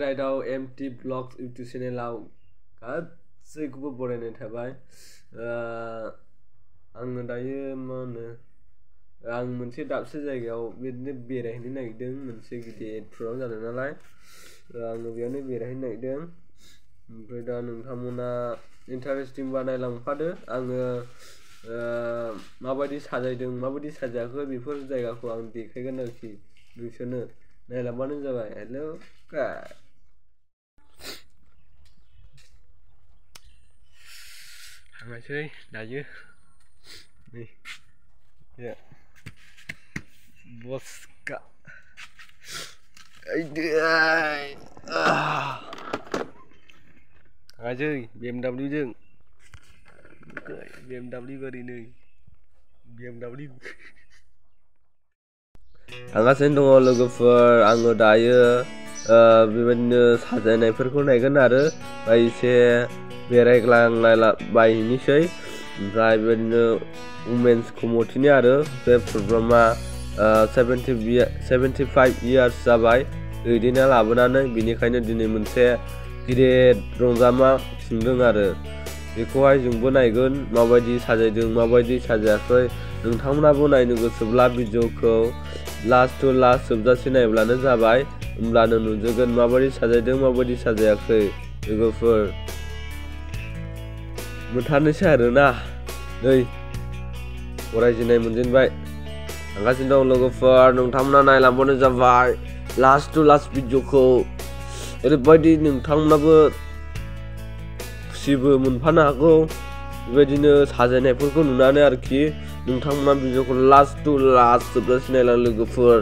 Raidao MT Vlogs YouTube channelao गासैखौबो बरायनाय थाबाय आङो दायो मा होनो आं मोनसे दाबसे जायगायाव बिदिनो बेरायहैनो नागिरदों मोनसे गिदिर प्रग्राम जादों नालाय आङो बेयावनो बेरायहैनो नागिरदों ओमफ्राय दा नोंथांमोना इन्टारेस्टिं बानायलांफादो आङो माबायदि साजायदों माबायदि साजायाखै बेफोर जायगाखौ आं देखायगोन आरोखि नोंसोरनो नायलांबानो जाबाय हेलौ थांनोसै दायो नै ya boska थांनोसै BMW जों BMW गारि नै BMW थांगासिनो दङ लोगोफोर आङो दायो बेबायदिनो साजायनायफोरखौ नायगोन आरो एसे बेरायग्लांलाबायहैनोसै ओमफ्राय बेबायदिनो उमेन्स कमिटिनि आरो बे प्रग्रामा 75 years जाबाय दैदेनना लाबोनानै बेनिखायनो दिनै मोनसे गिदिर रंजामा खुंदों आरो बेखौहाय जोंबो नायगोन माबायदि साजायदों माबायदि साजायाखै नोंथांमोनाबो नायनो गोसोब्ला भिडिअखौ लास्ट टु लास्ट जोबजासे नायब्लानो जाबाय होमब्लानो नुजोबगोन माबायदि साजायदों माबायदि साजायाखै लोगोफोर मोनथारनोसै आरोना नै फरायजेननाय मोनजेनबाय थांगासिनो दं लोगोफोर नोंथांमोना नायलांबानो जाबाय लास्ट टु लास्ट भिडिअखौ ओरैबायदि नोंथांमोनाबो खुसिबो मोनफानो हागौ बेबायदिनो साजायनायफोरखौ नुनानै आरोखि नोंथांमोना भिडिअखौ लास्ट टु लास्ट जोबजासे नायलां लोगोफोर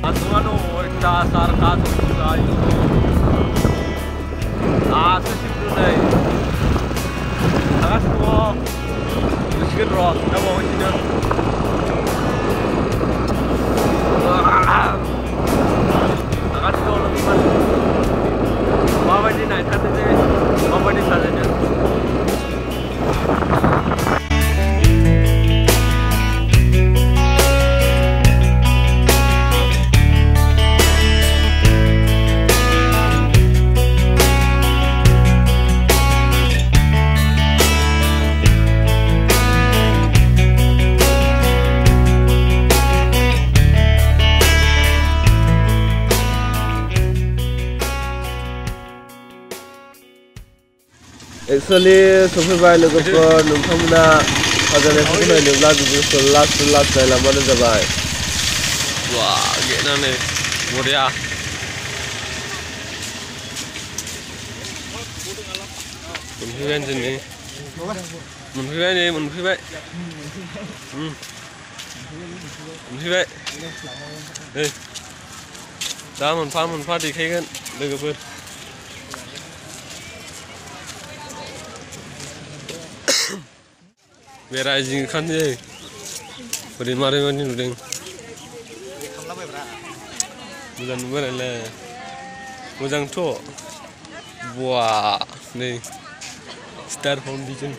Atuano ita sarka tukayu sesibunai agasko miskin ro nabo wajina agasko lokiman mabadi nai thate mabadi sajane Actually, सफैबाय लोगोफोर नोंथांमोना साजायनायखौ नायनोब्ला भिडिअखौ लास्ट टु लास्ट नायलांबानो जाबाय वाह गेनानै बरिया मोनफैबाय दिनै मोनफैबाय नै दा मोनफा देखायगोन लोगोफोर बेरायजिं खानसै बोरै मारै मारै नुदों मोजां नुबाय नालाय मोजांथ' बवा नै star foundation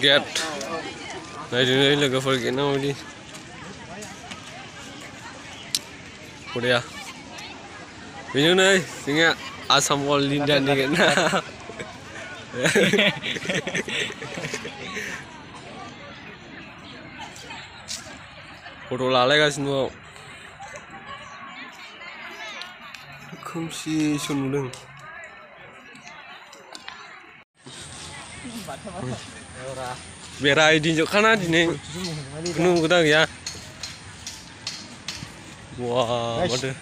get naik logofor get na uli udah ini nih singa asam wall linda nih get na foto lalai kasih kumsi sunudeng berai dinjukkan aja nih penuh kita ya wah waduh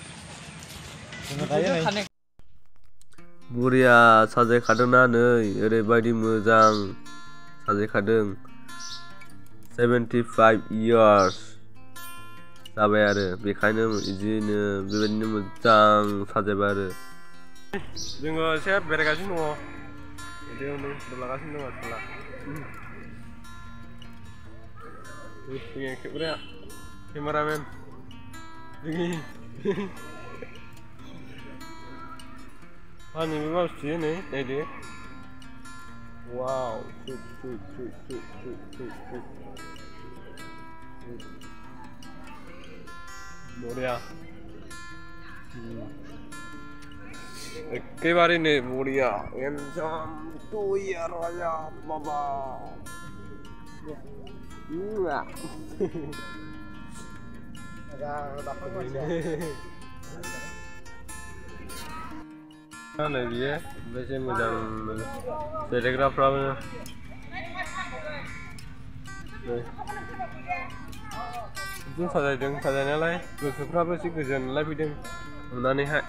buria साजायखादोंना नै ओरैबायदि मोजां साजायखादों 75 years जाबाय आरो बेखायनो बिदिनो बेबायदिनो मोजां साजायबाय आरो जोङो एसे बेरायगासिनो दङ बेयाव नै लागासिनो दङ साला खेबग्राया केमेरामेन जोंनि नैबे मानसि नै नायदो वाव बढ़िया एकेबारे नै बढ़िया एकदम तैयार आया बाबा नै बियो बेसे मोजां बेरायग्राफ्राबो बिदिनो साजायदों साजायनायालाय गोसोफ्राबो एसे गोजोनलाय फैदों नुनानैहाय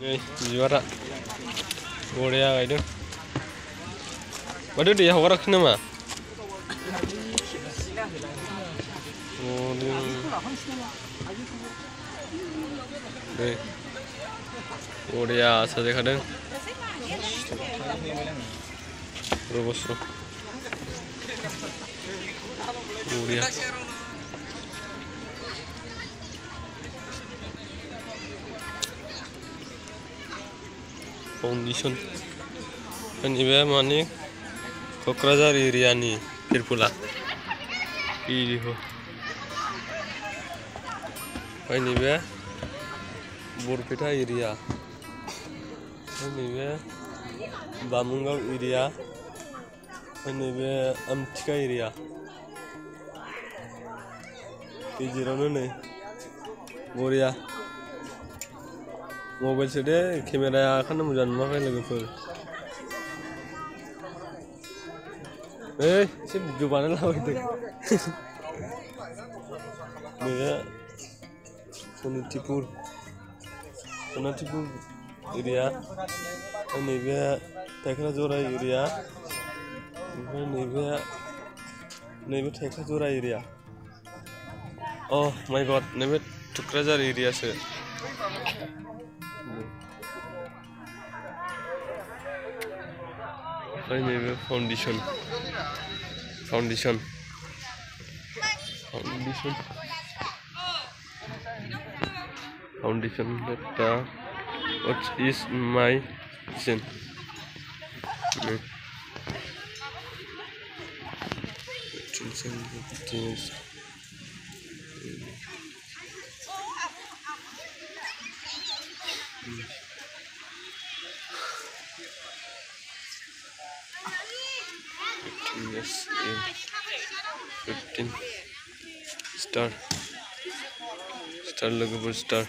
नै बिबारा बरिया गायदों माथो दैया हगाराखै नामा नै बरिया साजायखादों बस्र बरिया फाउन्डेसन नैबे माने क'क्राझार एरियानि तिरपुला ओमफ्राय नैबे बरपेटा एरिया नैबे बामुंगाव एरिया नैबे आमथिखा एरिया गेजेरावनो नै बरिया मबाइल सोदो केमेराया ओंखायनो मोजां नुवाखै लोगोफोर एसे भिडिअ बानायलाबायदों नैबे सनितपुर एरिया नैबे तुक्राझार एरिया ओमफ्राय नैबे तुक्राझार एरिया Oh my god, नैबे तुक्राझार एरियासो ओमफ्राय नैबे foundation that what is my sin yes 15 star लोगोफोर star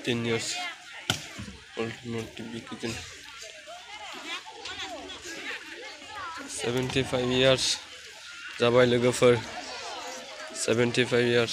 10 years old notification 75 years जाबाय लोगोफोर 75 years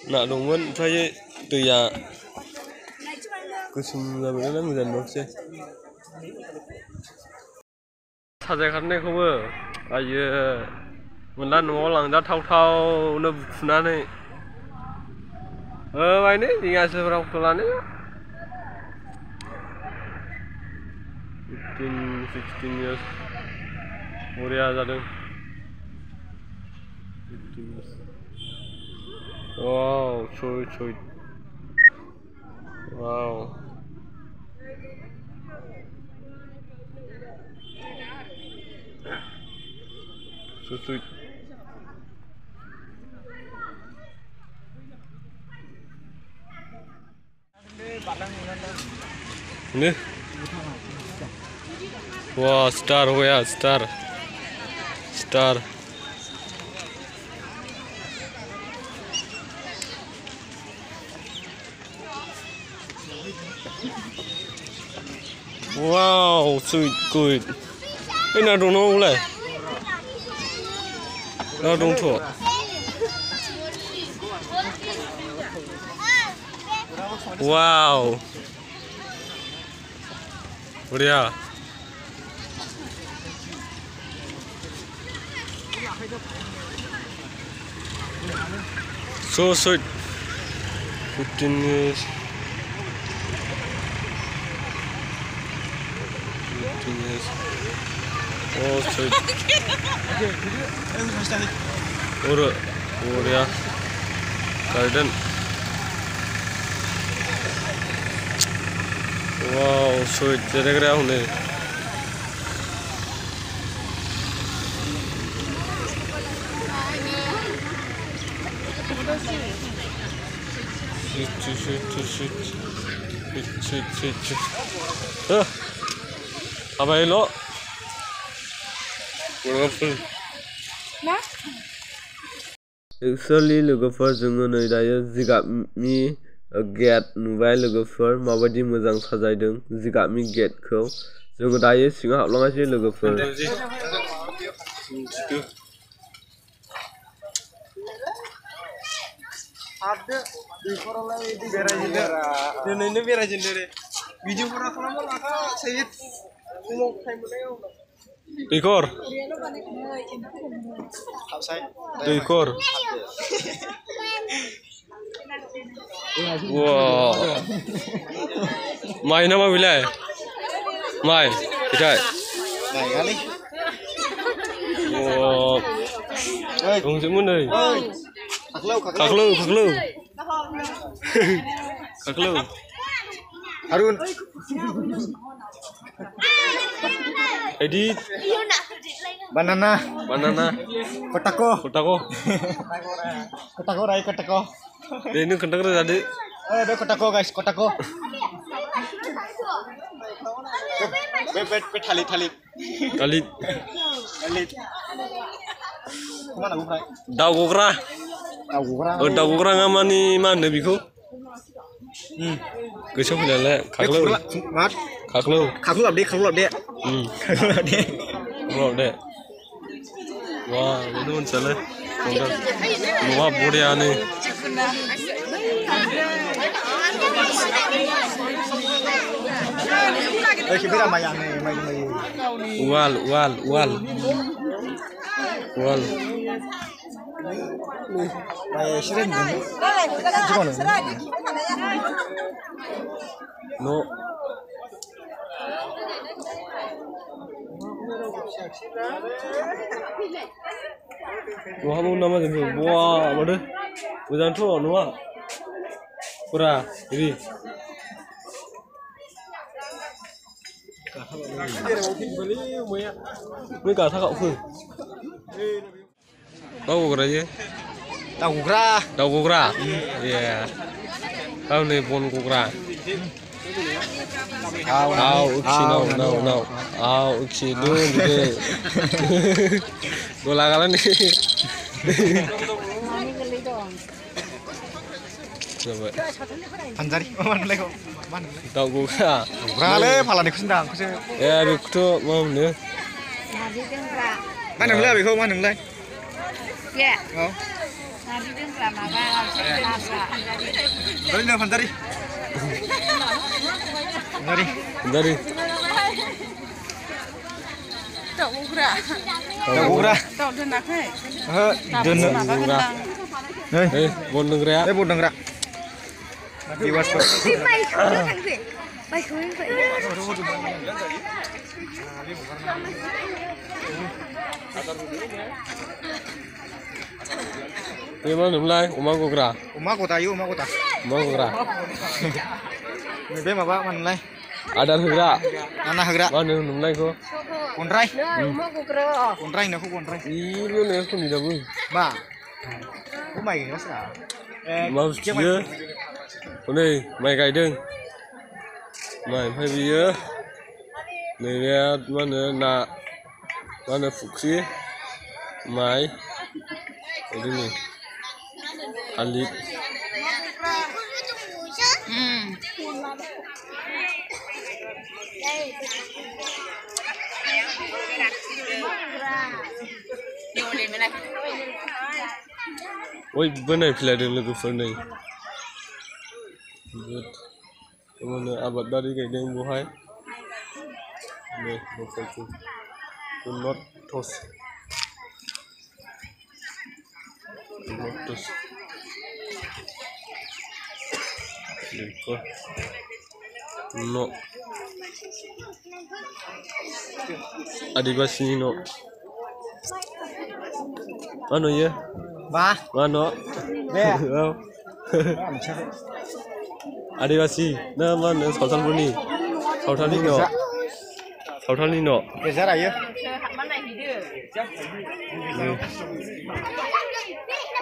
ना दंमोन ओमफ्राय दैया गोसोम जाबायना मोजां नुवाखिसै साजायखानायखौबो आयो मोनला न'आव लांजाथावनो बुखुनानै माने दिङासोफ्राव लानो 15-16 years बरिया जादों wow sweet wow so sweet ini wah star हो गया star Wow, sweet, good. Cái nào đồ nô lại? Nào đồ thọ. Wow. Bria. So sweet. 15 years. 15 years. Oh, sweet. Bria. Garden. Wow, sweet. Jadi kira hone. Shit. Apa lo? Actually, logoफोर जोङो नै दायो जिगाबनि गेट नुबाय लोगोफोर माबायदि मोजां साजायदों जिगाबनि गेटखौ जोङो दायो सिङाव हाबलांगासिनो लोगोफोर Ada di korolai di berazender, dan ini berazender. Video pernah kamu laka sayit, mau kayak mana? Dekor. Outside. Dekor. Wow. Mai nama wilayah. Mai, kita. Mai kali. Wow. Không sẽ muốn đây. Khắc lâu. Harun. Edit. Banana. Kotako. Ini kentang tadi. Ada kotako guys, kotako. Bet talit. Kemana gue? Daugokra. Daugokra ngamani mana biku? Gesok filale. Khaklo abde. Wah, ini mencela. Wah, bodoh ane. Kibira mayang nih, Wal. Sering nih. No. Wah, mau nama tu. Wah, bodoh. Bukan tu, nama. Pura, ini. Mấy cả thác hậu phương. Đâu có cái gì? Đâu có ra. Yeah. Đâu này buồn có ra. No. Uksi dulu deh. Gula kalian nih. Coba. Panjari, mana lagi? Tahu gua. Kale, pala nih kusendang. Ya, aku tuh mau nih. Mana mulai? Biko mana mulai? Ya. Oh. Nanti dia selama apa? Dari nih panjari. Dari. Đậu gura. Đậu đơn đặc này. Đơn gura. Đây, buồn đừng ra. Đây buồn đừng ra. Viewers. Mày không được thằng gì. Mày không được vậy. Ini mana mulai? Umang gura. Umang kota. Umang gura. Ini apa mana mulai? Ada gura. Mana gura? Mana mulai ko? Kontrai. Umang gura. Kontrai nih, kontrai. Ini nih aku nih dah. Ba. Mày nó sẽ Mau chia. Đây, mày cài đừng. Mày phải bia. Này ra mana phục sĩ. Mày. Ini nih. Alit. Oi, benar filada logofor नै. Mana abad dari gaidang bohai. Nih, nofalku. Not toss. Not toss. Lekor. No. Adibasi no. Ano ya? Ba. Ano? Be. Adibasi. Na mana Sauthalfोरनि? Sauthalनि no. Sauthalनि no. Geser ayo.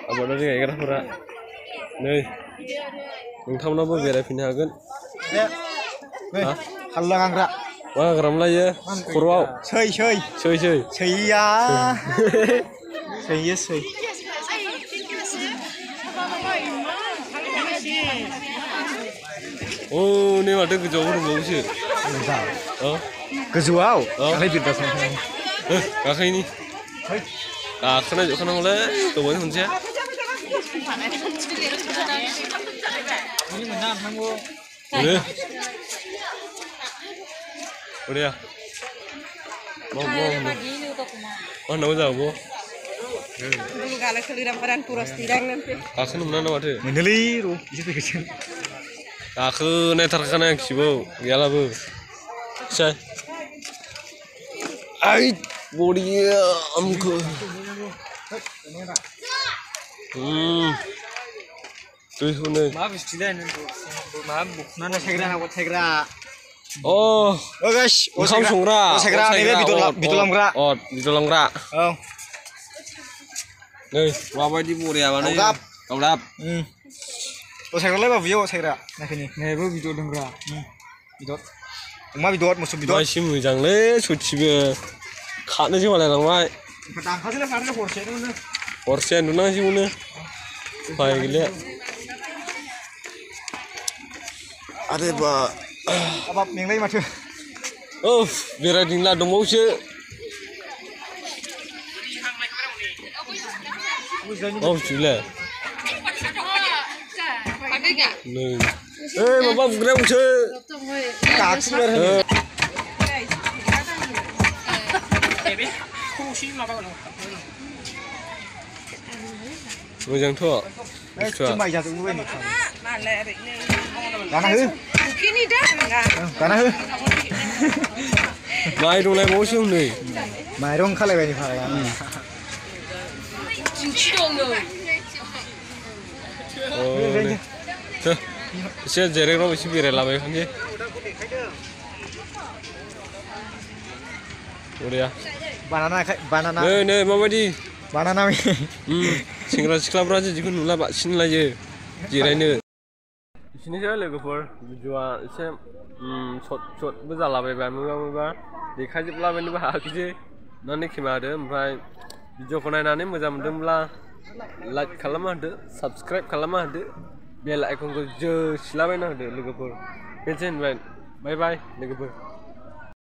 Abad dari गायग्राफोरा नै नोंथांमोनाबो बेरायफैनो हागोन हालला गांग्रा मा हाग्रामलायो खर'आव सै सैया सैयो सै औ नै माथो गोजौआव दंबावोसो गोजौआव आंलाय बिरगासिनो गाखोयैनि गाखोना जोबखानांगौलै गोबावनि खनसे udah mau mana mau jauh kalau keliran peran puras tirang nanti aku mana waktu meneliru bisa kecil aku netar kana yang sibuk ya bu saya ay body amku tuh nih maaf istilah maaf mana segra oh guys onkam songra segra ini bitulamgra bitulamgra oh nih wabadi buri apa nih kaulap segra lagi video segra nah ini bu video dengra video emak video musuh video masih mujang le sucibe katnya sih malah langmai petang kasih lah karena porsen nuna sih mana baik gila ada apa yang lain macam oh biar dingla dong mau sih oh cule nih bapak bergerak sih kacau Mujang thua. Cuma jatuh gue nih. Karena Kini dah enggak. Karena Mai dong lai mau sih nih. Mai dong kalau begini pak. Cinci dong lo. Oh nih. Tuh. Saya jarang orang mesti biar lama kan je. Udah ya. Banana. Nih mama di. Banana mi. Sekarang sekolah aja juga nula pak sini aja. Jirannya. Sini saya logofor jual saya short berjalan beberapa देखाजोबला बायनोबो हायाखैसै नानै खेमादो ओमफ्राय भिडिअखौ नायनानै मोजां मोनदोंब्ला लाइक खालामना होदो साबस्क्राइब खालामना होदो बेल आइकनखौ जो सिलाबायना होदो लोगोफोर बेनोसै होनबाय बाय बाय लोगोफोर